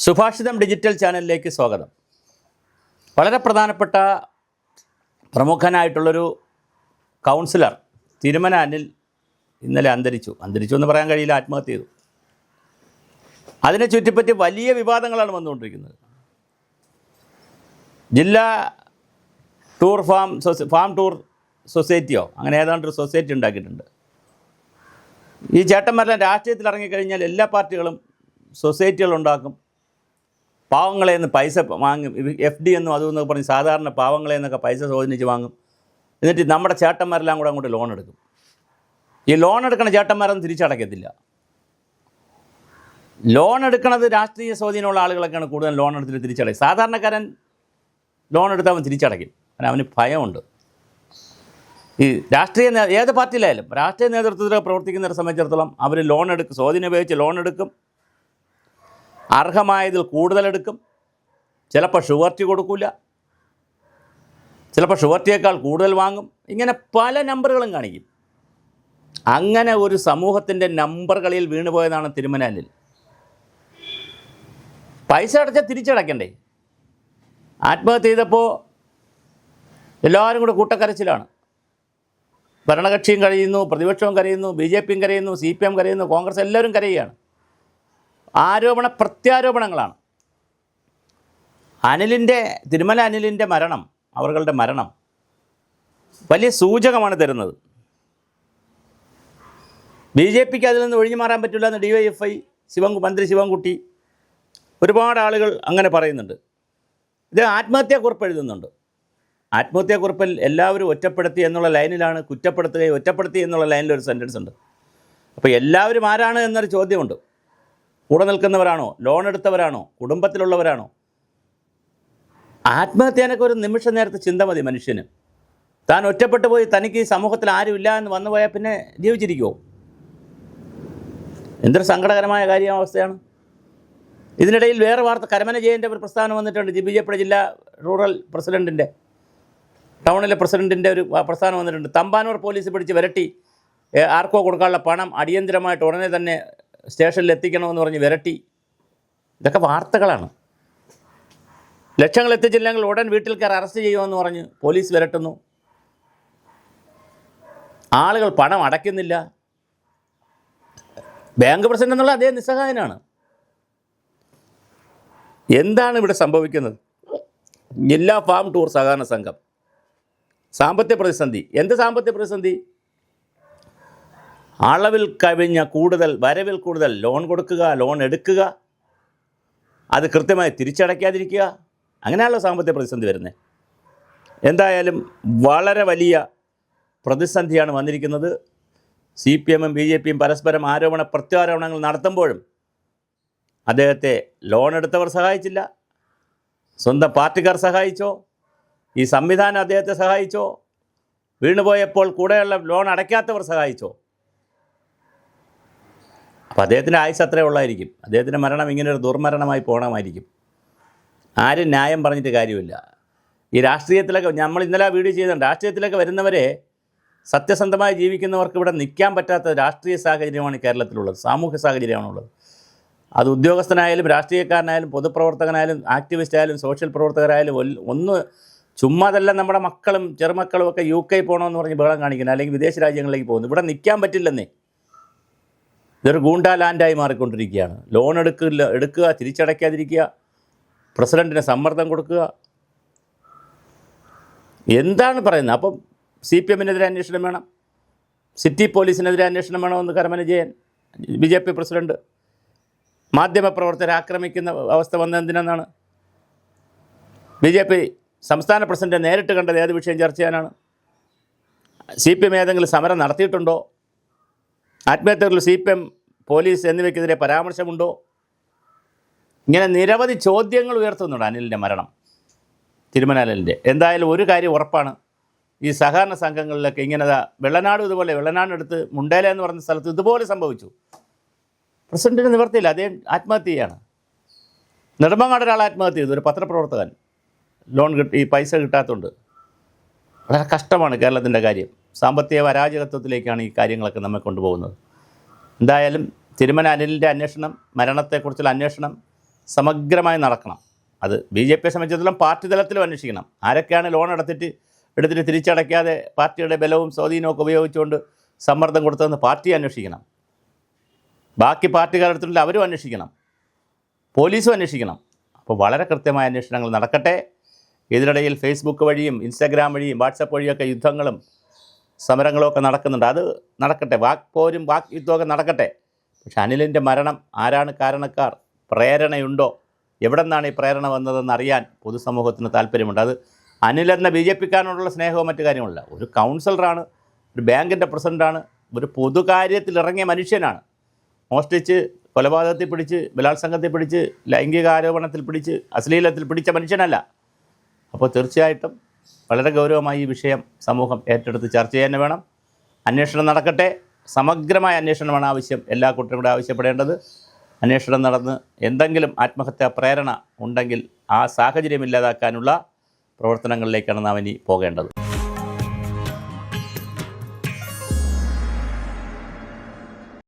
സുഭാഷിതം digital ചാനലിലേക്ക് സ്വാഗതം. വളരെ പ്രധാനപ്പെട്ട പ്രമുഖനായിട്ടുള്ളൊരു കൗൺസിലർ തിരുമന അനിൽ ഇന്നലെ അന്തരിച്ചു എന്ന് പറയാൻ കഴിയില്ല, ആത്മഹത്യ ചെയ്തു. അതിനെ ചുറ്റിപ്പറ്റി വലിയ വിവാദങ്ങളാണ് വന്നുകൊണ്ടിരിക്കുന്നത്. ജില്ലാ ഫാം ടൂർ സൊസൈറ്റിയോ അങ്ങനെ ഏതാണ്ടൊരു സൊസൈറ്റി ഉണ്ടാക്കിയിട്ടുണ്ട്. ഈ ചേട്ടന്മാരെല്ലാം രാഷ്ട്രീയത്തിൽ ഇറങ്ങിക്കഴിഞ്ഞാൽ എല്ലാ പാർട്ടികളും സൊസൈറ്റികളുണ്ടാക്കും, പാവങ്ങളെ നിന്ന് പൈസ വാങ്ങും, FD എന്നും അതെന്നൊക്കെ പറഞ്ഞ് സാധാരണ പാവങ്ങളെ നിന്നൊക്കെ പൈസ സ്വാധീനിച്ച് വാങ്ങും. എന്നിട്ട് നമ്മുടെ ചേട്ടന്മാരെല്ലാം കൂടെ അങ്ങോട്ട് ലോൺ എടുക്കും. ഈ ലോൺ എടുക്കണ ചേട്ടന്മാരൊന്നും തിരിച്ചടയ്ക്കത്തില്ല. ലോൺ എടുക്കണത് രാഷ്ട്രീയ സ്വാധീനമുള്ള ആളുകളൊക്കെയാണ് കൂടുതൽ ലോൺ എടുത്തിട്ട് തിരിച്ചടയ്ക്കും. സാധാരണക്കാരൻ ലോൺ എടുത്താൽ അവൻ തിരിച്ചടയ്ക്കും, അവന് ഭയമുണ്ട്. ഈ ഏത് പാർട്ടിയിലായാലും രാഷ്ട്രീയ നേതൃത്വത്തിൽ പ്രവർത്തിക്കുന്നവരെ സംബന്ധിച്ചിടത്തോളം അവർ ലോൺ എടുക്കും, സ്വാധീനം ഉപയോഗിച്ച് ലോൺ എടുക്കും, അർഹമായതിൽ കൂടുതലെടുക്കും. ചിലപ്പോൾ ഷുവർട്ടി കൊടുക്കില്ല, ചിലപ്പോൾ ഷുവർട്ടിയേക്കാൾ കൂടുതൽ വാങ്ങും. ഇങ്ങനെ പല നമ്പറുകളും കാണിക്കും. അങ്ങനെ ഒരു സമൂഹത്തിൻ്റെ നമ്പർ കളിയിൽ വീണുപോയതാണ് തിരുമന അനിൽ. പൈസ അടച്ചാൽ തിരിച്ചടയ്ക്കണ്ടേ? ആത്മഹത്യ ചെയ്തപ്പോൾ എല്ലാവരും കൂടെ കൂട്ടക്കരച്ചിലാണ്. ഭരണകക്ഷിയും കരയുന്നു, പ്രതിപക്ഷവും കരയുന്നു, BJPയും കരയുന്നു, CPM കരയുന്നു, കോൺഗ്രസ് എല്ലാവരും കരയുകയാണ്. പ്രത്യാരോപണങ്ങളാണ്. തിരുമല അനിലിൻ്റെ അവരുടെ മരണം വലിയ സൂചകമാണ് തരുന്നത്. BJPക്ക് അതിൽ നിന്ന് ഒഴിഞ്ഞു മാറാൻ പറ്റില്ല എന്ന് DYFI മന്ത്രി ശിവൻകുട്ടി, ഒരുപാട് ആളുകൾ അങ്ങനെ പറയുന്നുണ്ട്. ഇത് ആത്മഹത്യാക്കുറിപ്പ് എഴുതുന്നുണ്ട്. ആത്മഹത്യാക്കുറിപ്പിൽ എല്ലാവരും ഒറ്റപ്പെടുത്തി എന്നുള്ള ലൈനിലാണ് ഒറ്റപ്പെടുത്തി എന്നുള്ള ലൈനിൽ ഒരു സെൻറ്റൻസ് ഉണ്ട്. അപ്പോൾ എല്ലാവരും ആരാണ് എന്നൊരു ചോദ്യമുണ്ട്. കൂടെ നിൽക്കുന്നവരാണോ, ലോൺ എടുത്തവരാണോ, കുടുംബത്തിലുള്ളവരാണോ? ആത്മഹത്യാനൊക്കെ ഒരു നിമിഷ നേരത്തെ ചിന്ത മതി മനുഷ്യന്. താൻ ഒറ്റപ്പെട്ടു പോയി, തനിക്ക് ഈ സമൂഹത്തിൽ ആരുമില്ല എന്ന് വന്നു പോയാൽ പിന്നെ ജീവിച്ചിരിക്കുമോ? എന്തൊരു സങ്കടകരമായ അവസ്ഥയാണ്. ഇതിനിടയിൽ വേറെ വാർത്ത, കരമന ജയൻ്റെ ഒരു പ്രസ്ഥാനം വന്നിട്ടുണ്ട്. BJP ജില്ലാ റൂറൽ പ്രസിഡൻറ്റിൻ്റെ, ടൗണിലെ പ്രസിഡൻറ്റിൻ്റെ ഒരു പ്രസ്ഥാനം വന്നിട്ടുണ്ട്. തമ്പാനൂർ പോലീസ് പിടിച്ച് വിരട്ടി, ആർക്കോ കൊടുക്കാനുള്ള പണം അടിയന്തരമായിട്ട് ഉടനെ തന്നെ സ്റ്റേഷനിൽ എത്തിക്കണമെന്ന് പറഞ്ഞ് വിരട്ടി. ഇതൊക്കെ വാർത്തകളാണ്. ലക്ഷങ്ങൾ എത്തിച്ചില്ലെങ്കിൽ ഉടൻ വീട്ടിൽ കയറി അറസ്റ്റ് ചെയ്യുമെന്ന് പറഞ്ഞ് പോലീസ് വിരട്ടുന്നു. ആളുകൾ പണം അടയ്ക്കുന്നില്ല. ബാങ്ക് പ്രസിഡന്റ് എന്നുള്ള അതേ നിസ്സഹായനാണ്. എന്താണ് ഇവിടെ സംഭവിക്കുന്നത്? ജില്ലാ ഫാം ടൂർ സഹകരണ സംഘം സാമ്പത്തിക പ്രതിസന്ധി. എന്ത് സാമ്പത്തിക പ്രതിസന്ധി? അളവിൽ കവിഞ്ഞ വരവിൽ കൂടുതൽ ലോൺ കൊടുക്കുക, ലോൺ എടുക്കുക, അത് കൃത്യമായി തിരിച്ചടയ്ക്കാതിരിക്കുക, അങ്ങനെയുള്ള സാമ്പത്തിക പ്രതിസന്ധി വരുന്നത്. എന്തായാലും വളരെ വലിയ പ്രതിസന്ധിയാണ് വന്നിരിക്കുന്നത്. CPMഉം BJPയും പരസ്പരം പ്രത്യാരോപണങ്ങൾ നടത്തുമ്പോഴും അദ്ദേഹത്തെ ലോൺ എടുത്തവർ സഹായിച്ചില്ല, സ്വന്തം പാർട്ടിക്കാർ സഹായിച്ചോ, ഈ സംവിധാനം അദ്ദേഹത്തെ സഹായിച്ചോ, വീണുപോയപ്പോൾ കൂടെയുള്ള ലോൺ അടയ്ക്കാത്തവർ സഹായിച്ചോ? അപ്പോൾ അദ്ദേഹത്തിൻ്റെ ആയുസ് അത്രേ ഉള്ളായിരിക്കും. അദ്ദേഹത്തിൻ്റെ മരണം ഇങ്ങനൊരു ദുർമരണമായി പോകണമായിരിക്കും. ആരും ന്യായം പറഞ്ഞിട്ട് കാര്യമില്ല. ഈ രാഷ്ട്രീയത്തിലൊക്കെ നമ്മൾ ഇന്നലെ വീഡിയോ ചെയ്തിട്ടുണ്ട്. രാഷ്ട്രീയത്തിലൊക്കെ വരുന്നവരെ സത്യസന്ധമായി ജീവിക്കുന്നവർക്ക് ഇവിടെ നിൽക്കാൻ പറ്റാത്ത രാഷ്ട്രീയ സാഹചര്യമാണ് കേരളത്തിലുള്ളത്, സാമൂഹ്യ സാഹചര്യമാണുള്ളത്. അത് ഉദ്യോഗസ്ഥനായാലും രാഷ്ട്രീയക്കാരനായാലും പൊതുപ്രവർത്തകനായാലും ആക്ടിവിസ്റ്റ് ആയാലും സോഷ്യൽ പ്രവർത്തകരായാലും ചുമ്മാതല്ല. നമ്മുടെ മക്കളും ചെറുമക്കളും ഒക്കെ UK പോകണമെന്ന് പറഞ്ഞ് ബഹളം കാണിക്കുന്നത്, അല്ലെങ്കിൽ വിദേശ രാജ്യങ്ങളിലേക്ക് പോകുന്നു. ഇവിടെ നിൽക്കാൻ പറ്റില്ലെന്നേ. ഇതൊരു ഗൂണ്ടാ ലാൻഡായി മാറിക്കൊണ്ടിരിക്കുകയാണ്. ലോൺ എടുക്കുക, തിരിച്ചടയ്ക്കാതിരിക്കുക, പ്രസിഡൻറ്റിന് സമ്മർദ്ദം കൊടുക്കുക. എന്താണ് പറയുന്നത്? അപ്പം CPMനെതിരെ അന്വേഷണം വേണം, സിറ്റി പോലീസിനെതിരെ അന്വേഷണം വേണമെന്ന് കരമന ജയൻ, BJP പ്രസിഡൻറ്റ്. മാധ്യമപ്രവർത്തകരെ ആക്രമിക്കുന്ന അവസ്ഥ വന്നതെന്തിനാണ്? BJP സംസ്ഥാന പ്രസിഡന്റ് നേരിട്ട് കണ്ടത് ഏത് വിഷയം ചർച്ച ചെയ്യാനാണ്? CPM ഏതെങ്കിലും സമരം നടത്തിയിട്ടുണ്ടോ? ആത്മഹത്യകളിൽ CPM, പോലീസ് എന്നിവയ്ക്കെതിരെ പരാമർശമുണ്ടോ? ഇങ്ങനെ നിരവധി ചോദ്യങ്ങൾ ഉയർത്തുന്നുണ്ട് അനിലിൻ്റെ മരണം, തിരുമന അനിലിൻ്റെ. എന്തായാലും ഒരു കാര്യം ഉറപ്പാണ്, ഈ സഹകരണ സംഘങ്ങളിലൊക്കെ ഇങ്ങനെ വെള്ളനാടിനടുത്ത് മുണ്ടേല എന്ന് പറഞ്ഞ സ്ഥലത്ത് ഇതുപോലെ സംഭവിച്ചു. പ്രസിഡന്റിന് നിവർത്തിയില്ല, അദ്ദേഹം ആത്മഹത്യ ചെയ്യാണ്. നെടുമങ്ങാട് ഒരാൾ ആത്മഹത്യ ചെയ്തു, ഒരു പത്രപ്രവർത്തകൻ. ലോൺ ഈ പൈസ കിട്ടാത്തതുകൊണ്ട് വളരെ കഷ്ടമാണ് കേരളത്തിൻ്റെ കാര്യം. സാമ്പത്തിക അരാജകത്വത്തിലേക്കാണ് ഈ കാര്യങ്ങളൊക്കെ നമ്മെ കൊണ്ടുപോകുന്നത്. എന്തായാലും തിരുമന അനിലിൻ്റെ അന്വേഷണം, മരണത്തെക്കുറിച്ചുള്ള അന്വേഷണം സമഗ്രമായി നടക്കണം. അത് BJPയെ സംബന്ധിച്ചിടത്തോളം പാർട്ടി തലത്തിലും അന്വേഷിക്കണം. ആരൊക്കെയാണ് ലോൺ എടുത്തിട്ട് തിരിച്ചടയ്ക്കാതെ പാർട്ടിയുടെ ബലവും സ്വാധീനവും ഒക്കെ ഉപയോഗിച്ചുകൊണ്ട് സമ്മർദ്ദം കൊടുത്തതെന്ന് പാർട്ടി അന്വേഷിക്കണം. ബാക്കി പാർട്ടിക്കാരുടെ അടുത്തുള്ള അവരും അന്വേഷിക്കണം, പോലീസും അന്വേഷിക്കണം. അപ്പോൾ വളരെ കൃത്യമായ അന്വേഷണങ്ങൾ നടക്കട്ടെ. ഇതിനിടയിൽ ഫേസ്ബുക്ക് വഴിയും ഇൻസ്റ്റാഗ്രാം വഴിയും വാട്സപ്പ് വഴിയൊക്കെ യുദ്ധങ്ങളും സമരങ്ങളൊക്കെ നടക്കുന്നുണ്ട്. അത് നടക്കട്ടെ, വാക്പോരും വാക്ക് യുദ്ധമൊക്കെ നടക്കട്ടെ. പക്ഷെ അനിലിൻ്റെ മരണം ആരാണ് കാരണക്കാർ, പ്രേരണയുണ്ടോ, എവിടെ നിന്നാണ് ഈ പ്രേരണ വന്നതെന്ന് അറിയാൻ പൊതുസമൂഹത്തിന് താല്പര്യമുണ്ട്. അത് അനിലെന്ന BJPക്കാരനോടുള്ള സ്നേഹവും മറ്റു കാര്യമല്ല. ഒരു കൗൺസിലറാണ്, ഒരു ബാങ്കിൻ്റെ പ്രസിഡൻ്റാണ്, ഒരു പൊതുകാര്യത്തിൽ ഇറങ്ങിയ മനുഷ്യനാണ്. മോഷ്ടിച്ച്, കൊലപാതകത്തിൽ പിടിച്ച്, ബലാത്സംഗത്തിൽ പിടിച്ച്, ലൈംഗിക ആരോപണത്തിൽ പിടിച്ച്, അശ്ലീലത്തിൽ പിടിച്ച മനുഷ്യനല്ല. അപ്പോൾ തീർച്ചയായിട്ടും വളരെ ഗൗരവമായി ഈ വിഷയം സമൂഹം ഏറ്റെടുത്ത് ചർച്ച ചെയ്യാൻ വേണം. അന്വേഷണം നടക്കട്ടെ, സമഗ്രമായ അന്വേഷണമാണ് ആവശ്യം, എല്ലാ കുട്ടികളും കൂടെ ആവശ്യപ്പെടേണ്ടത്. അന്വേഷണം നടന്ന് എന്തെങ്കിലും ആത്മഹത്യാ പ്രേരണ ഉണ്ടെങ്കിൽ ആ സാഹചര്യം ഇല്ലാതാക്കാനുള്ള പ്രവർത്തനങ്ങളിലേക്കാണ് നാം ഇനി പോകേണ്ടത്.